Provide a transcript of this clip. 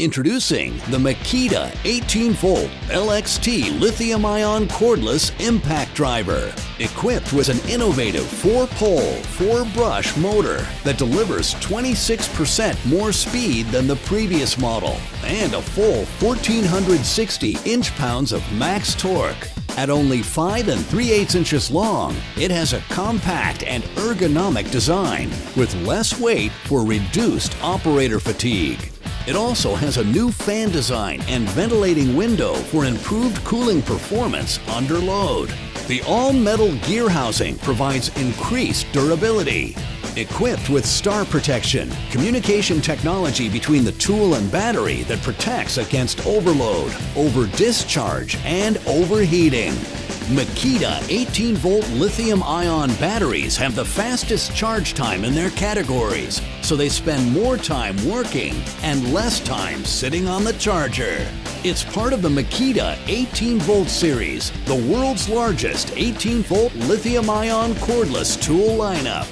Introducing the MAKITA 18V LXT Lithium-Ion Cordless Impact Driver. Equipped with an innovative 4-pole, 4-brush motor that delivers 26% more speed than the previous model and a full 1,460 inch-pounds of max torque. At only 5 3/8 inches long, it has a compact and ergonomic design with less weight for reduced operator fatigue. It also has a new fan design and ventilating window for improved cooling performance under load. The all-metal gear housing provides increased durability. Equipped with star protection, communication technology between the tool and battery that protects against overload, over-discharge, and overheating. MAKITA 18V lithium-ion batteries have the fastest charge time in their categories, so they spend more time working and less time sitting on the charger. It's part of the MAKITA 18V series, the world's largest 18V lithium-ion cordless tool lineup.